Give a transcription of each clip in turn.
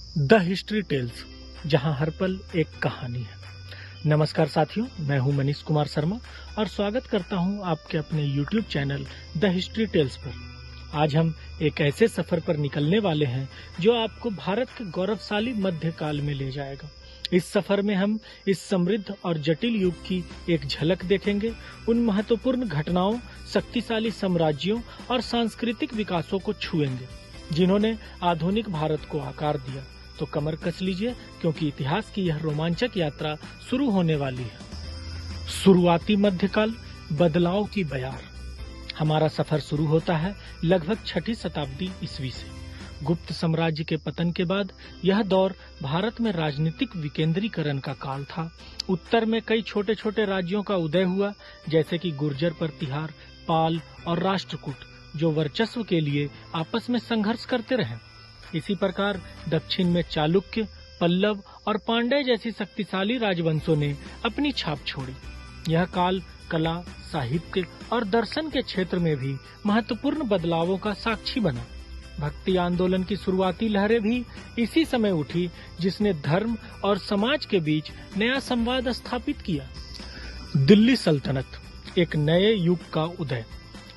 The history tales, जहां हर पल एक कहानी है। नमस्कार साथियों, मैं हूं मनीष कुमार शर्मा और स्वागत करता हूं आपके अपने YouTube channel the history tales पर। आज हम एक ऐसे सफर पर निकलने वाले हैं जो आपको भारत के गौरवशाली मध्यकाल में ले जाएगा। इस सफर में हम इस समृद्ध और जटिल युग की एक झलक देखेंगे, उन महत्वपूर्ण घटनाओं, शक्तिशाली साम्राज्यों और सांस्कृतिक विकासों को छुएंगे जिन्होंने आधुनिक भारत को आकार दिया। तो कमर कस लीजिए, क्योंकि इतिहास की यह रोमांचक यात्रा शुरू होने वाली है। शुरुआती मध्यकाल, बदलाव की बयार। हमारा सफर शुरू होता है लगभग 6ठी शताब्दी ईस्वी से। गुप्त साम्राज्य के पतन के बाद यह दौर भारत में राजनीतिक विकेंद्रीकरण का काल था। उत्तर में कई छोटे छोटे राज्यों का उदय हुआ, जैसे कि गुर्जर प्रतिहार, पाल और राष्ट्रकूट, जो वर्चस्व के लिए आपस में संघर्ष करते रहे। इसी प्रकार दक्षिण में चालुक्य, पल्लव और पांड्य जैसी शक्तिशाली राजवंशों ने अपनी छाप छोड़ी। यह काल कला, साहित्य और दर्शन के क्षेत्र में भी महत्वपूर्ण बदलावों का साक्षी बना। भक्ति आंदोलन की शुरुआती लहरें भी इसी समय उठी, जिसने धर्म और समाज के बीच नया संवाद स्थापित किया। दिल्ली सल्तनत, एक नए युग का उदय।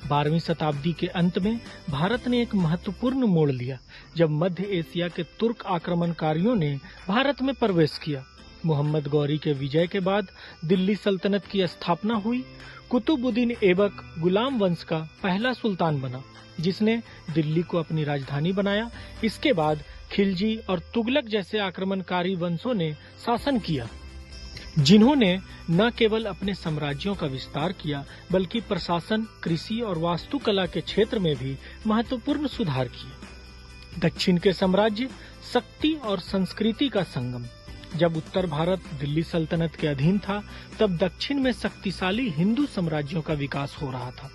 12वीं शताब्दी के अंत में भारत ने एक महत्वपूर्ण मोड़ लिया जब मध्य एशिया के तुर्क आक्रमणकारियों ने भारत में प्रवेश किया। मोहम्मद गौरी के विजय के बाद दिल्ली सल्तनत की स्थापना हुई। कुतुबुद्दीन ऐबक गुलाम वंश का पहला सुल्तान बना, जिसने दिल्ली को अपनी राजधानी बनाया। इसके बाद खिलजी और तुगलक जैसे आक्रमणकारी वंशों ने शासन किया, जिन्होंने न केवल अपने साम्राज्यों का विस्तार किया, बल्कि प्रशासन, कृषि और वास्तुकला के क्षेत्र में भी महत्वपूर्ण सुधार किए। दक्षिण के साम्राज्य, शक्ति और संस्कृति का संगम। जब उत्तर भारत दिल्ली सल्तनत के अधीन था, तब दक्षिण में शक्तिशाली हिंदू साम्राज्यों का विकास हो रहा था।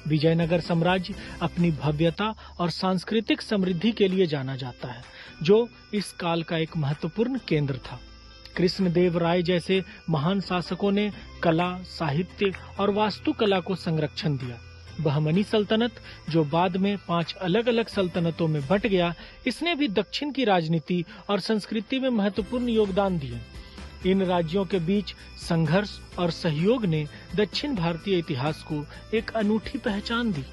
विजयनगर साम्राज्य अपनी भव्यता और सांस्कृतिक समृद्धि के लिए जाना जाता है, जो इस काल का एक महत्वपूर्ण केंद्र था। कृष्णदेव राय जैसे महान शासकों ने कला, साहित्य और वास्तुकला को संरक्षण दिया। बहमनी सल्तनत, जो बाद में 5 अलग अलग सल्तनतों में बंट गया, इसने भी दक्षिण की राजनीति और संस्कृति में महत्वपूर्ण योगदान दिए। इन राज्यों के बीच संघर्ष और सहयोग ने दक्षिण भारतीय इतिहास को एक अनूठी पहचान दी।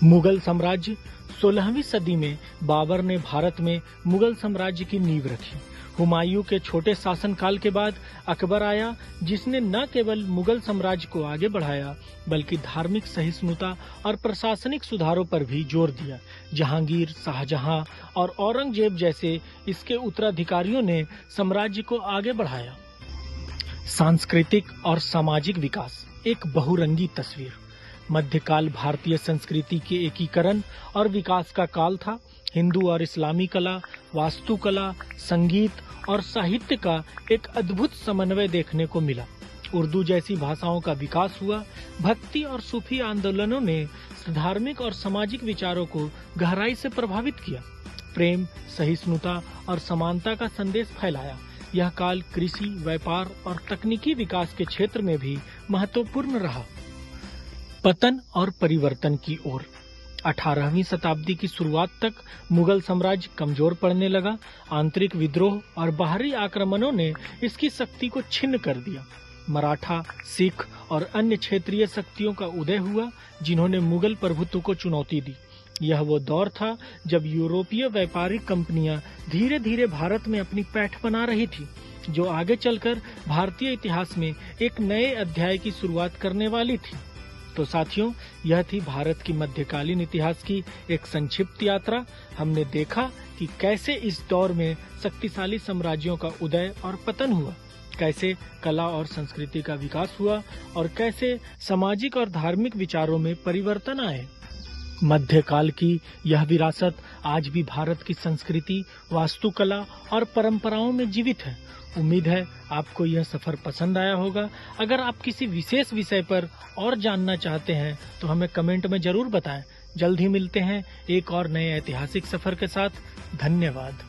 मुगल साम्राज्य, 16वीं सदी में बाबर ने भारत में मुगल साम्राज्य की नींव रखी। हुमायूं के छोटे शासनकाल के बाद अकबर आया, जिसने न केवल मुगल साम्राज्य को आगे बढ़ाया, बल्कि धार्मिक सहिष्णुता और प्रशासनिक सुधारों पर भी जोर दिया। जहांगीर, शाहजहां और औरंगजेब जैसे इसके उत्तराधिकारियों ने साम्राज्य को आगे बढ़ाया। सांस्कृतिक और सामाजिक विकास, एक बहुरंगी तस्वीर। मध्यकाल भारतीय संस्कृति के एकीकरण और विकास का काल था। हिंदू और इस्लामी कला, वास्तुकला, संगीत और साहित्य का एक अद्भुत समन्वय देखने को मिला। उर्दू जैसी भाषाओं का विकास हुआ। भक्ति और सूफी आंदोलनों ने धार्मिक और सामाजिक विचारों को गहराई से प्रभावित किया। प्रेम, सहिष्णुता और समानता का संदेश फैलाया। यह काल कृषि, व्यापार और तकनीकी विकास के क्षेत्र में भी महत्वपूर्ण रहा। पतन और परिवर्तन की ओर। 18वीं शताब्दी की शुरुआत तक मुगल साम्राज्य कमजोर पड़ने लगा। आंतरिक विद्रोह और बाहरी आक्रमणों ने इसकी शक्ति को छिन्न कर दिया। मराठा, सिख और अन्य क्षेत्रीय शक्तियों का उदय हुआ, जिन्होंने मुगल प्रभुत्व को चुनौती दी। यह वो दौर था जब यूरोपीय व्यापारिक कंपनियां धीरे धीरे भारत में अपनी पैठ बना रही थी, जो आगे चलकर भारतीय इतिहास में एक नए अध्याय की शुरुआत करने वाली थी। तो साथियों, यह थी भारत की मध्यकालीन इतिहास की एक संक्षिप्त यात्रा। हमने देखा कि कैसे इस दौर में शक्तिशाली साम्राज्यों का उदय और पतन हुआ, कैसे कला और संस्कृति का विकास हुआ और कैसे सामाजिक और धार्मिक विचारों में परिवर्तन आए। मध्यकाल की यह विरासत आज भी भारत की संस्कृति, वास्तुकला और परंपराओं में जीवित है। उम्मीद है आपको यह सफर पसंद आया होगा। अगर आप किसी विशेष विषय पर और जानना चाहते हैं तो हमें कमेंट में जरूर बताएं। जल्द ही मिलते हैं एक और नए ऐतिहासिक सफर के साथ। धन्यवाद।